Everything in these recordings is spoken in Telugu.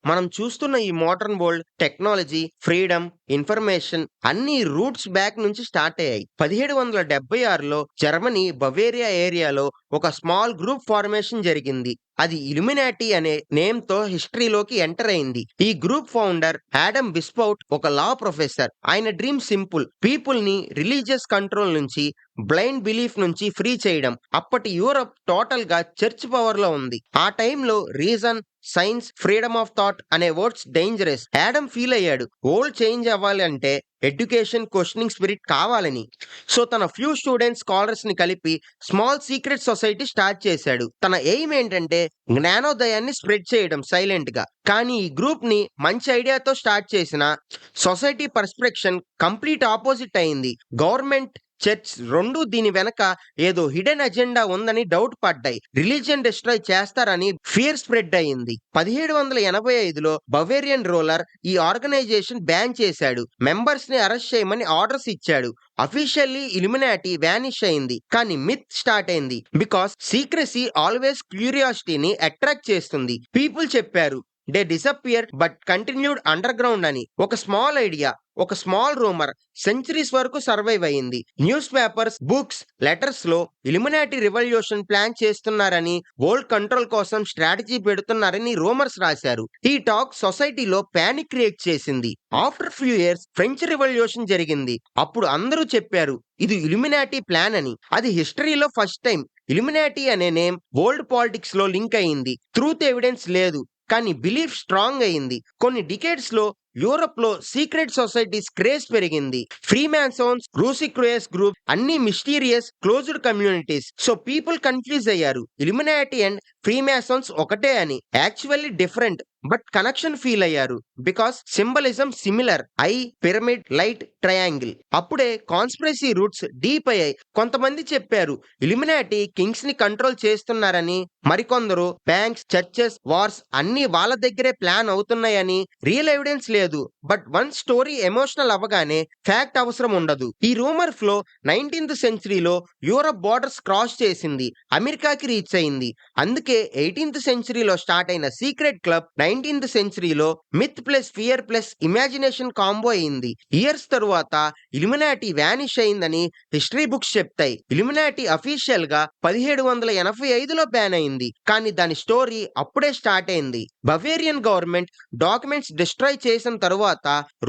మనం చూస్తున్న ఈ modern world technology, freedom, information అన్ని రూట్స్ బ్యాక్ నుంచి స్టార్ట్ అయ్యాయి. 1776లో జర్మనీ బవేరియా ఏరియాలో ఒక స్మాల్ గ్రూప్ ఫార్మేషన్ జరిగింది. అది ఇల్యుమినాటి అనే నేమ్ తో హిస్టరీలోకి ఎంటర్ అయింది. ఈ గ్రూప్ ఫౌండర్ ఆడమ్ విస్పౌట్ ఒక లా ప్రొఫెసర్. ఆయన డ్రీమ్ సింపుల్, పీపుల్ ని రిలీజియస్ కంట్రోల్ నుంచి, బ్లైండ్ బిలీఫ్ నుంచి ఫ్రీ చేయడం. అప్పటి యూరప్ టోటల్ గా చర్చ్ పవర్ లో ఉంది. ఆ టైంలో reason, science, freedom of thought అనే వర్డ్స్ డేంజరస్. యాడమ్ ఫీల్ అయ్యాడు, వరల్డ్ చేంజ్ అవ్వాలి అంటే ఎడ్యుకేషన్, క్వశ్చనింగ్ స్పిరిట్ కావాలని. సో తన ఫ్యూ స్టూడెంట్స్, స్కాలర్స్ ని కలిపి స్మాల్ సీక్రెట్ సొసైటీ స్టార్ట్ చేశాడు. తన ఎయిమ్ ఏంటంటే జ్ఞానోదయాన్ని స్ప్రెడ్ చేయడం సైలెంట్ గా. కానీ ఈ గ్రూప్ ని మంచి ఐడియాతో స్టార్ట్ చేసిన సొసైటీ పర్స్పెక్షన్ కంప్లీట్ ఆపోజిట్ అయింది. గవర్నమెంట్, చర్చ్ రెండు దీని వెనక ఏదో హిడెన్ అజెండా ఉందని డౌట్ పడ్డాయి. రిలీజియన్ డిస్ట్రాయ్ చేస్తారని ఫియర్ స్ప్రెడ్ అయింది. 1785లో బవేరియన్ రూలర్ ఈ ఆర్గనైజేషన్ బ్యాన్ చేశాడు. మెంబర్స్ ని అరెస్ట్ చేయమని ఆర్డర్స్ ఇచ్చాడు. అఫీషియల్లీ ఇల్యుమినాటి వానిష్ అయింది. కానీ మిత్ స్టార్ట్ అయింది. బికాస్ సీక్రెసీ ఆల్వేస్ క్యూరియాసిటీని అట్రాక్ట్ చేస్తుంది. పీపుల్ చెప్పారు they disappear but continued under ground అని. ఒక స్మాల్ ఐడియా, ఒక స్మాల్ రూమర్ సెంచరీస్ వరకు సర్వైవ్ అయింది. న్యూస్ పేపర్స్, బుక్స్, లెటర్స్ లో ఇల్యుమినాటి రివల్యూషన్ ప్లాన్ చేస్తున్నారని, వరల్డ్ కంట్రోల్ కోసం స్ట్రాటజీ పెడుతున్నారని రూమర్స్ రాశారు. ఈ టాక్ సొసైటీలో పానిక్ క్రియేట్ చేసింది. After few years French revolution జరిగింది. అప్పుడు అందరూ చెప్పారు ఇది ఇల్యుమినాటి ప్లాన్ అని. అది హిస్టరీలో ఫస్ట్ టైం ఇల్యుమినాటి అనే నేమ్ వరల్డ్ పాలిటిక్స్ లో లింక్ అయింది. ట్రూత్ ఎవిడెన్స్ లేదు, కానీ బిలీఫ్ స్ట్రాంగ్ అయింది. కొన్ని డికేడ్స్ లో యూరప్ లో సీక్రెట్ సొసైటీస్ క్రేజ్ పెరిగింది. ఫ్రీ మ్యాన్సోన్స్, రూసిక్రూయస్ గ్రూప్ అన్ని mysterious closed communities. So people confuse అయ్యారు, ఇల్యుమినాటి అండ్ ఫ్రీ మ్యాసోన్స్ ఒకటే అని. Actually different but connection feel అయ్యారు. Because symbolism similar, eye, pyramid, light, triangle. అప్పుడే కాన్స్పిరసీ రూట్స్ డీప్ అయ్యాయి. కొంతమంది చెప్పారు ఇల్యుమినాటి కింగ్స్ ని కంట్రోల్ చేస్తున్నారని, మరికొందరు బ్యాంక్స్, చర్చెస్, వార్స్ అన్ని వాళ్ళ దగ్గరే ప్లాన్ అవుతున్నాయని. రియల్ ఎవిడెన్స్ లేదు, బట్ వన్ స్టోరీ ఎమోషనల్ అవ్వగానే ఫ్యాక్ట్ అవసరం ఉండదు. ఈ రూమర్ ఫ్లో 19th సెంచరీలో యూరప్ బోర్డర్స్ క్రాస్ చేసింది, అమెరికాకి రీచ్ అయింది. అందుకే 18th సెంచరీలో స్టార్ట్ అయిన సీక్రెట్ క్లబ్ 19th సెంచరీలో myth plus fear plus imagination combo అయింది. ఇయర్స్ తరువాత ఇల్యుమినాటి వానిష్ అయిందని హిస్టరీ బుక్స్ చెప్తాయి. ఇల్యుమినాటి అఫీషియల్ గా 1785లో బ్యాన్ అయింది. కానీ దాని స్టోరీ అప్పుడే స్టార్ట్ అయింది. బవేరియన్ గవర్నమెంట్ డాక్యుమెంట్స్ డిస్ట్రాయ్ చేసిన తరువాత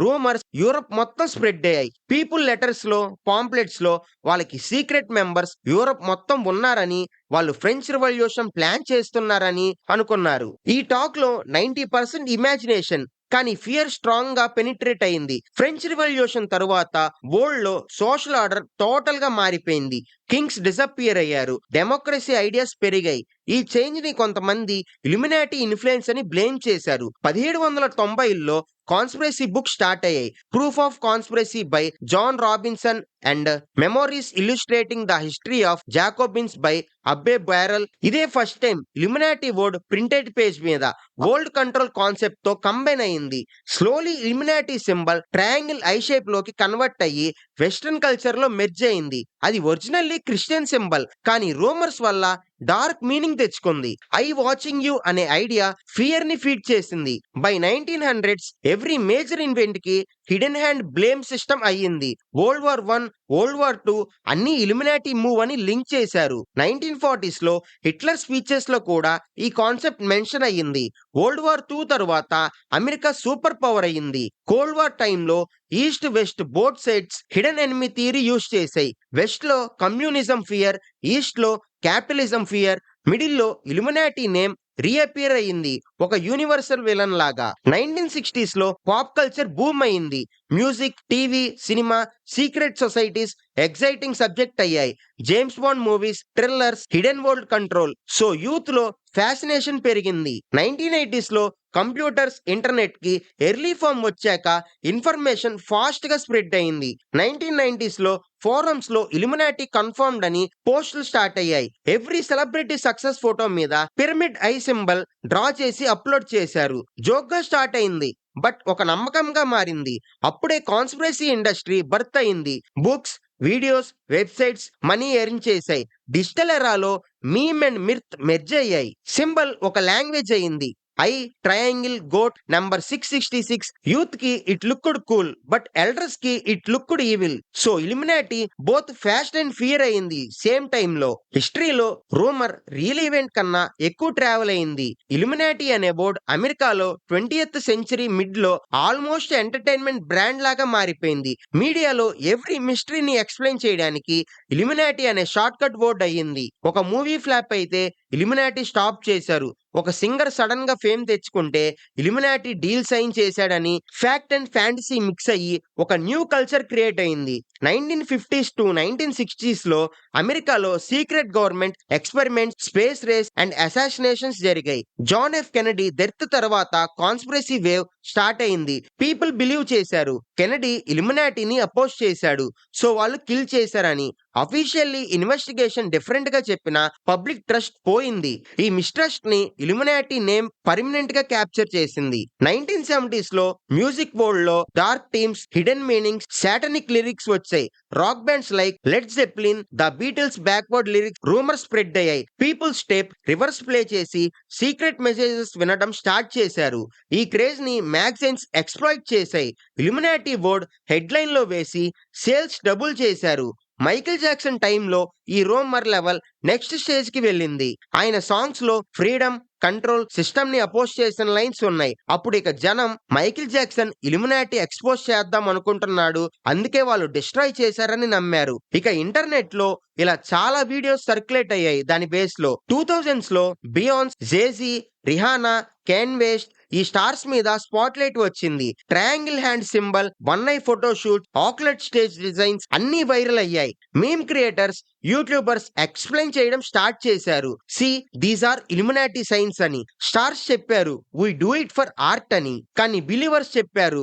రూమర్స్ యూరప్ మొత్తం స్ప్రెడ్ అయ్యాయి. పీపుల్ లెటర్స్ లో, పాంప్లెట్స్ లో వాళ్ళకి సీక్రెట్ మెంబర్స్ యూరప్ మొత్తం ఉన్నారని, వాళ్ళు ఫ్రెంచ్ రివల్యూషన్ ప్లాన్ చేస్తున్నారని అనుకున్నారు. ఈ టాక్ లో 90% ఇమాజినేషన్, కానీ ఫియర్ స్ట్రాంగ్ గా పెనిట్రేట్ అయింది. ఫ్రెంచ్ రివల్యూషన్ తరువాత వరల్డ్ లో సోషల్ ఆర్డర్ టోటల్ గా మారిపోయింది. కింగ్స్ డిసపియర్ అయ్యారు, డెమోక్రసీ ఐడియాస్ పెరిగాయి. ఈ చేంజ్ ని కొంతమంది ఇల్యుమినాటి ఇన్ఫ్లుయెన్స్ అని బ్లేమ్ చేశారు. 1790లో కాన్స్పిరసీ బుక్ స్టార్ట్ అయ్యాయి. Proof of conspiracy by John Robinson and memories illustrating the history of Jacobins by Abbe Barruel. ఇదే first time Illuminati word printed page మీద వరల్డ్ కంట్రోల్ కాన్సెప్ట్ తో కంబైన్ అయింది. Slowly Illuminati symbol triangle eye shape లోకి కన్వర్ట్ అయ్యి వెస్ట్రన్ కల్చర్ లో మెర్జ్ అయింది. అది ఒరిజినల్లీ క్రిస్టియన్ సింబల్, కానీ రూమర్స్ వల్ల డార్క్ మీనింగ్ తెచ్చుకుంది. ఐ వాచింగ్ యూ అనే ఐడియా ఫియర్ ని ఫీడ్ చేసింది. By 1900s every major event కి హిడెన్ హ్యాండ్ బ్లేమ్ సిస్టమ్ అయ్యింది. వరల్డ్ వార్ 1, వరల్డ్ వార్ 2 అన్ని ఇల్యుమినాటి మూవ్ అని లింక్ చేశారు. 1940s లో హిట్లర్ స్పీచెస్ లో కూడా ఈ కాన్సెప్ట్ మెన్షన్ అయ్యింది. వరల్డ్ వార్ 2 తరువాత అమెరికా సూపర్ పవర్ అయ్యింది. కోల్డ్ వార్ టైంలో east west both sides hidden enemy theory use చేశాయి. వెస్ట్ లో కమ్యూనిజం ఫియర్, ఈస్ట్ లో క్యాపిటలిజం ఫియర్, మిడిల్ లో ఇల్యుమినాటి నేమ్ రీఅపియర్ అయ్యింది, ఒక యూనివర్సల్ విలన్ లాగా. 1960s లో పాప్ కల్చర్ బూమ్ అయింది. Music, TV, cinema, secret societies exciting subject అయ్యాయి. James Bond movies, thrillers, hidden world control. So youth లో ఫ్యాసినేషన్ పెరిగింది. 1980s లో కంప్యూటర్స్, ఇంటర్నెట్ కి ఎర్లీ ఫామ్ వచ్చాక ఇన్ఫర్మేషన్ ఫాస్ట్ గా స్ప్రెడ్ అయింది. 1990s లో ఫోరమ్స్ లో ఇల్యుమినాటి కన్ఫర్మ్డ్ అని పోస్టులు స్టార్ట్ అయ్యాయి. ఎవ్రీ సెలబ్రిటీ సక్సెస్ ఫోటో మీద పిరమిడ్ ఐ సింబల్ డ్రా చేసి అప్లోడ్ చేశారు. జోక్ గా స్టార్ట్ అయింది, బట్ ఒక నమ్మకంగా మారింది. అప్పుడే కాన్స్పిరసీ ఇండస్ట్రీ బర్త్ అయింది. Books, videos, websites money earn చేశాయి. డిజిటల్ ఎరాలో మీమ్ అండ్ మిర్త్ మెర్జ్ అయ్యాయి. సింబల్ ఒక లాంగ్వేజ్ అయింది. Eye triangle goat number 666. Youth కి it looked cool but elders కి it looked evil. So Illuminati both fast and fear అయింది సేమ్ టైమ్ లో. హిస్టరీలో రూమర్ రియల్ ఈవెంట్ కన్నా ఎక్కువ ట్రావెల్ అయింది. ఇల్యూమినాటి అనే బోర్డ్ అమెరికాలో 20th సెంచరీ మిడ్ లో ఆల్మోస్ట్ ఎంటర్టైన్మెంట్ బ్రాండ్ లాగా మారిపోయింది. మీడియాలో ఎవ్రీ మిస్టరీని ఎక్స్ప్లెయిన్ చేయడానికి ఇల్యూమినాటి అనే షార్ట్ కట్ వర్డ్ అయ్యింది. ఒక మూవీ ఫ్లాప్ అయితే ఇల్యూమినాటి స్టాప్ చేశారు. ఒక సింగర్ సడన్ గా ఫేమ్ తెచ్చుకుంటే ఇల్యూమినాటి డీల్ సైన్ చేశాడని ఫ్యాక్ట్ అండ్ ఫ్యాంటసీ మిక్స్ అయ్యి ఒక న్యూ కల్చర్ క్రియేట్ అయింది. 1950s టు 1960s లో అమెరికాలో secret government experiments, space race and assassinations జరిగాయి. జాన్ ఎఫ్ కెనడీ డెత్ తర్వాత కాన్స్పిరసీ వేవ్ స్టార్ట్ అయింది. పీపుల్ బిలీవ్ చేశారు కెనడీ ఇల్యూమినాటిని అపోజ్ చేశాడు, సో వాళ్ళు కిల్ చేశారని. అఫీషియల్లీ ఇన్వెస్టిగేషన్ డిఫరెంట్ గా చెప్పిన పబ్లిక్ ట్రస్ట్ పోయింది. ఈ మిస్ట్రస్ట్ ని ఇల్యూమినాటి నేమ్ పర్మనెంట్ గా క్యాప్చర్ చేసింది. 1970s లో మ్యూజిక్ వరల్డ్ లో dark themes, hidden meanings, satanic lyrics వచ్చాయి. Rock bands like Led Zeppelin, the Beatles backward lyrics rumour spread అయ్యాయి. పీపుల్ స్టెప్ రివర్స్ ప్లే చేసి సీక్రెట్ మెసేజెస్ వినడం స్టార్ట్ చేశారు. ఈ క్రేజ్ ని మ్యాగజైన్స్ ఎక్స్‌ప్లాయిట్ చేశాయి. ఇల్యూమినాటి వర్డ్ హెడ్లైన్ లో వేసి సేల్స్ డబుల్ చేశారు. మైకేల్ జాక్సన్ టైంలో ఈ రూమర్ లెవెల్ నెక్స్ట్ స్టేజ్ కి వెళ్ళింది. ఆయన సాంగ్స్ లో ఫ్రీడమ్, కంట్రోల్, సిస్టమ్ ని అపోజ్ చేసిన లైన్స్ ఉన్నాయి. అప్పుడు ఇక జనం మైకేల్ జాక్సన్ ఇల్యూమినాటి ఎక్స్పోజ్ చేద్దాం అనుకుంటున్నాడు, అందుకే వాళ్ళు డిస్ట్రాయ్ చేశారని నమ్మారు. ఇక ఇంటర్నెట్ లో ఇలా చాలా వీడియోస్ సర్క్యులేట్ అయ్యాయి దాని బేస్ లో. 2000s లో Beyonce, Jay Z, Rihanna, Kanye West ఈ స్టార్స్ మీద స్పాట్ లైట్ వచ్చింది. Triangle hand symbol, one eye photo shoot, occult stage designs అన్ని వైరల్ అయ్యాయి. మీమ్ క్రియేటర్స్, యూట్యూబర్స్ ఎక్స్ప్లెయిన్ చేయడం స్టార్ట్ చేశారు. See these are Illuminati signs అని. స్టార్స్ చెప్పారు we do it for art అని, కానీ బిలీవర్స్ చెప్పారు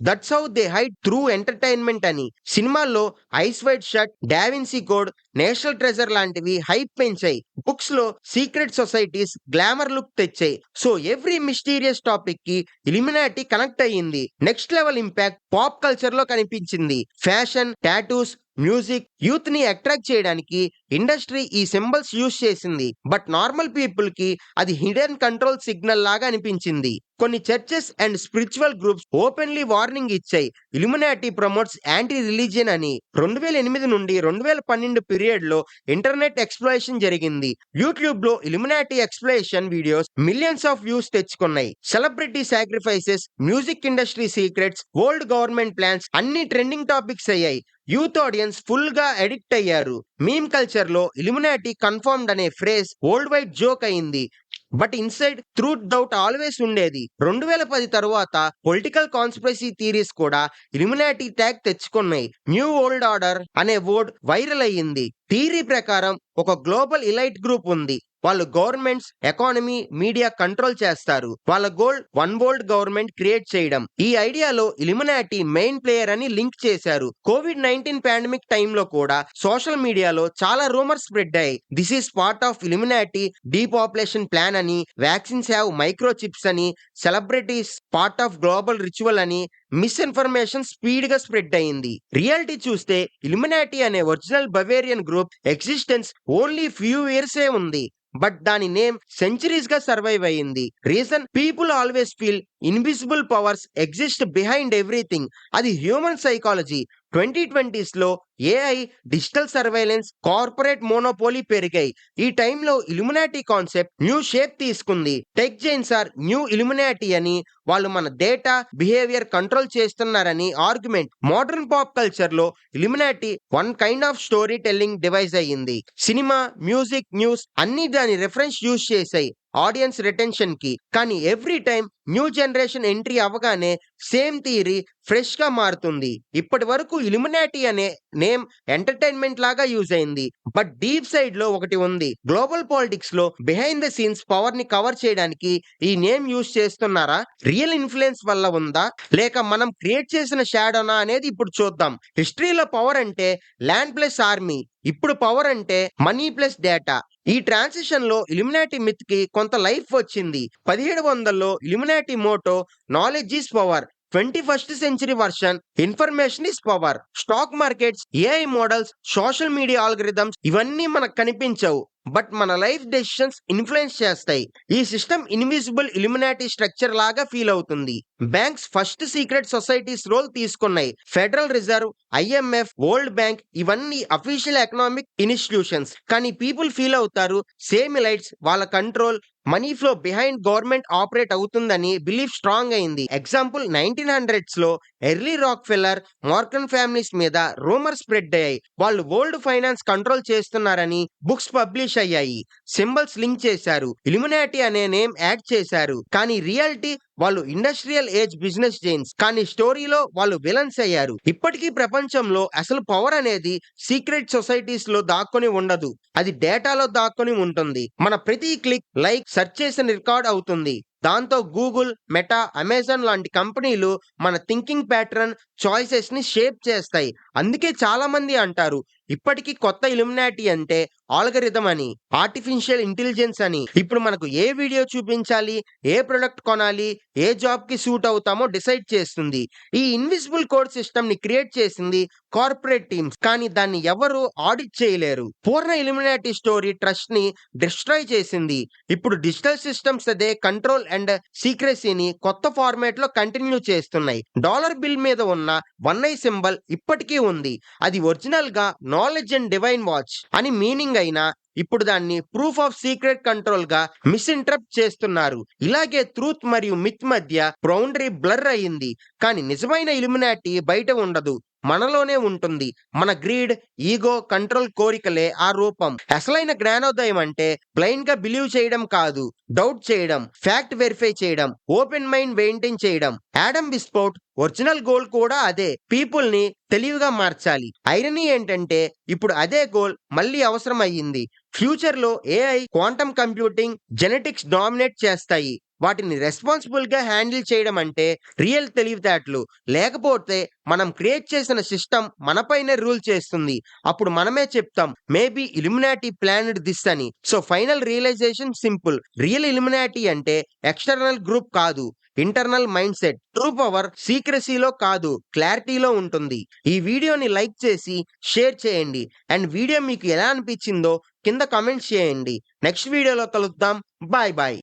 that's how they hide through entertainment అని. సినిమాల్లో Eyes Wide Shut, Da Vinci Code, National Treasure లాంటివి హైప్ పెంచాయి. బుక్స్ లో సీక్రెట్ సొసైటీస్ గ్లామర్ లుక్ తెచ్చాయి. సో ఎవ్రీ మిస్టీరియస్ టాపిక్ కి ఇల్యూమినాటి కనెక్ట్ అయ్యింది. Next level impact pop culture లో కనిపించింది. ఫ్యాషన్, టాటూస్, మ్యూజిక్, యూత్ ని అట్రాక్ట్ చేయడానికి ఇండస్ట్రీ ఈ సింబల్స్ యూజ్ చేసింది. బట్ నార్మల్ పీపుల్ కి అది హిడెన్ కంట్రోల్ సిగ్నల్ లాగా అనిపించింది. కొన్ని churches and spiritual groups openly warning ఇచ్చాయి ఇల్యూమినాటి ప్రమోట్స్ యాంటీ రిలీజియన్ అని. 2008 నుండి 2012 పీరియడ్ లో ఇంటర్నెట్ ఎక్స్‌ప్లోరేషన్ జరిగింది. యూట్యూబ్ లో Illuminati exploration videos millions of views తెచ్చుకున్నాయి. Celebrity sacrifices, music industry secrets, world government plans అన్ని ట్రెండింగ్ టాపిక్స్ అయ్యాయి. యూత్ ఆడియన్స్ ఫుల్ గా అడిక్ట్ అయ్యారు. మీమ్ కల్చర్ లో ఇల్యూమినాటి కన్ఫర్మ్డ్ అనే ఫ్రేజ్ వరల్డ్ వైడ్ జోక్ అయింది. But inside truth doubt always ఉండేది. 2010 తరువాత పొలిటికల్ కాన్స్పిరసీ థియరీస్ కూడా ఇల్యూమినాటి ట్యాగ్ తెచ్చుకున్నాయి. న్యూ వరల్డ్ ఆర్డర్ అనే వర్డ్ వైరల్ అయ్యింది. థియరీ ప్రకారం ఒక గ్లోబల్ ఇలైట్ గ్రూప్ ఉంది. వాళ్ళు గవర్నమెంట్స్, ఎకానమీ, మీడియా కంట్రోల్ చేస్తారు. వాళ్ళ goal one world government create చేయడం. ఈ ఐడియాలో ఇల్యూమినాటి మెయిన్ ప్లేయర్ అని లింక్ చేశారు. COVID-19 పాండమిక్ టైంలో కూడా సోషల్ మీడియాలో చాలా రూమర్స్ స్ప్రెడ్ అయ్యాయి. This is part of Illuminati depopulation plan అని, వ్యాక్సిన్స్ హ్యావ్ మైక్రో చిప్స్ అని, celebrities part of global ritual అని మిస్ఇన్ఫర్మేషన్ స్పీడ్ గా స్ప్రెడ్ అయింది. రియాలిటీ చూస్తే ఇల్యూమినాటి అనే original Bavarian group existence only few years ఏ ఉంది. బట్ దాని నేమ్ సెంచరీస్ గా సర్వైవ్ అయ్యింది. Reason people always feel invisible powers exist behind everything. అది హ్యూమన్ సైకాలజీ. 2020s లో AI, digital surveillance, corporate monopoly పెరిగాయి. ఈ టైంలో ఇల్యూమినాటి కాన్సెప్ట్ న్యూ షేప్ తీసుకుంది. Tech giants are new Illuminati అని, వాళ్ళు మన డేటా, బిహేవియర్ కంట్రోల్ చేస్తున్నారని ఆర్గ్యుమెంట్. మోడర్న్ పాప్ కల్చర్ లో Illuminati one kind of story telling device అయ్యింది. సినిమా, మ్యూజిక్, న్యూస్ అన్ని దాని రెఫరెన్స్ యూజ్ చేశాయి ఆడియన్స్ రిటెన్షన్ కి. కానీ every time new generation entry అవ్వగానే సేమ్ థియరీ ఫ్రెష్ గా మారుతుంది. ఇప్పటి వరకు ఇల్యూమినాటి అనే నేమ్ ఎంటర్టైన్మెంట్ లాగా యూజ్ అయింది. బట్ డీప్ సైడ్ లో ఒకటి ఉంది. గ్లోబల్ పాలిటిక్స్ లో బిహైండ్ ద సీన్స్ పవర్ ని కవర్ చేయడానికి ఈ నేమ్ యూజ్ చేస్తున్నారా? రియల్ ఇన్ఫ్లుయెన్స్ వల్ల ఉందా, లేక మనం క్రియేట్ చేసిన షాడోనా అనేది ఇప్పుడు చూద్దాం. హిస్టరీలో పవర్ అంటే ల్యాండ్ ప్లస్ ఆర్మీ, ఇప్పుడు పవర్ అంటే మనీ ప్లస్ డేటా. ఈ ట్రాన్సిషన్ లో ఇల్యూమినాటి మిత్ కి కొంత లైఫ్ వచ్చింది. 1700లో Illuminati motto knowledge is power. 21st century version information is power. Stock markets, AI models, social media algorithms ఇవన్నీ మనకు కనిపించవు. బట్ మన లైఫ్ డెసిషన్స్ ఇన్ఫ్లుయెన్స్ చేస్తాయి. ఈ సిస్టమ్ ఇన్విజిబుల్ ఇల్యూమినాటి స్ట్రక్చర్ లాగా ఫీల్ అవుతుంది. Banks first secret societies role తీసుకున్నాయి. Federal Reserve, IMF, World Bank ఇవన్నీ అఫీషియల్ ఎకనామిక్ ఇన్స్టిట్యూషన్స్. కానీ పీపుల్ ఫీల్ అవుతారు సేమ్ ఎలైట్స్ వాళ్ళ control, money flow behind government operate అవుతుందని బిలీఫ్ స్ట్రాంగ్ అయింది. ఎగ్జాంపుల్ 1900s లో early Rockefeller, Morgan families మీద రూమర్ స్ప్రెడ్ అయ్యాయి. వాళ్ళు వరల్డ్ ఫైనాన్స్ కంట్రోల్ చేస్తున్నారని బుక్స్ పబ్లిష్ అయ్యాయి. సింబల్స్ లింక్ చేశారు, ఇల్యూమినాటి అనే నేమ్ యాడ్ చేశారు. కానీ రియాలిటీ వాళ్ళు ఇండస్ట్రియల్ ఏజ్ బిజినెస్ జైన్స్. కానీ స్టోరీలో వాళ్ళు విలన్స్ అయ్యారు. ఇప్పటికీ ప్రపంచంలో అసలు పవర్ అనేది సీక్రెట్ సొసైటీస్ లో దాక్కుని ఉండదు, అది డేటాలో దాక్కుని ఉంటుంది. మన ప్రతి క్లిక్, లైక్, సెర్చ్ చేసిన రికార్డ్ అవుతుంది. దాంతో గూగుల్, మెటా, అమెజాన్ లాంటి కంపెనీలు మన థింకింగ్ ప్యాటర్న్, చాయిసెస్ ని షేప్ చేస్తాయి. అందుకే చాలా మంది అంటారు ఇప్పటికీ కొత్త ఇల్యూమినాటి అంటే ఆల్గరిథం అని, ఆర్టిఫిషియల్ ఇంటెలిజెన్స్ అని. ఇప్పుడు మనకు ఏ వీడియో చూపించాలి, ఏ ప్రొడక్ట్ కొనాలి, ఏ జాబ్ కి సూట్ అవుతామో డిసైడ్ చేస్తుంది. ఈ ఇన్విజిబుల్ కోడ్ సిస్టమ్ ని క్రియేట్ చేసింది కార్పొరేట్ టీమ్స్. కానీ దాన్ని ఎవరు ఆడిట్ చేయలేరు. పూర్ణ ఇల్యూమినాటి స్టోరీ ట్రస్ట్ ని డిస్ట్రాయ్ చేసింది. ఇప్పుడు డిజిటల్ సిస్టమ్స్ అదే కంట్రోల్ అండ్ సీక్రెసీని కొత్త ఫార్మాట్ లో కంటిన్యూ చేస్తున్నాయి. డాలర్ బిల్ మీద ఉన్న 1 ఐ సింబల్ ఇప్పటికీ ఉంది. అది ఒరిజినల్ గా నాలెడ్జ్ అండ్ డివైన్ వాచ్ అని మీనింగ్ అయినా ఇప్పుడు దాన్ని ప్రూఫ్ ఆఫ్ సీక్రెట్ కంట్రోల్ గా మిస్ఇంటర్ప్ట్ చేస్తున్నారు. ఇలాగే ట్రూత్ మరియు మిత్ మధ్య బౌండరీ బ్లర్ అయ్యింది. కానీ నిజమైన ఇల్యూమినాటి బయట ఉండదు, మనలోనే ఉంటుంది. మన గ్రీడ్, ఈగో, కంట్రోల్ కోరికలే ఆ రూపం. అసలైన జ్ఞానోదయం అంటే బ్లైండ్ గా బిలీవ్ చేయడం కాదు, డౌట్ చేయడం, ఫ్యాక్ట్ వెరిఫై చేయడం, ఓపెన్ మైండ్ మెయింటైన్ చేయడం. యాడమ్ విస్పౌట్ ఒరిజినల్ గోల్ కూడా అదే, పీపుల్ ని తెలివిగా మార్చాలి. ఐరనీ ఏంటంటే ఇప్పుడు అదే గోల్ మళ్ళీ అవసరం అయ్యింది. ఫ్యూచర్ లో AI, quantum computing, genetics dominate చేస్తాయి. వాటిని రెస్పాన్సిబుల్ గా హ్యాండిల్ చేయడం అంటే రియల్ తెలివితేటలు. లేకపోతే మనం క్రియేట్ చేసిన సిస్టమ్ మనపైనే రూల్ చేస్తుంది. అప్పుడు మనమే చెప్తాం మేబీ ఇల్యూమినాటి ప్లాన్డ్ దిస్ అని. So final realisation simple, real Illuminati అంటే ఎక్స్టర్నల్ గ్రూప్ కాదు, internal mindset. True power సీక్రసీలో కాదు, క్లారిటీలో ఉంటుంది. ఈ వీడియోని లైక్ చేసి షేర్ చేయండి. అండ్ వీడియో మీకు ఎలా అనిపించిందో కింద కామెంట్స్ చేయండి. నెక్స్ట్ వీడియోలో కలుద్దాం. Bye bye.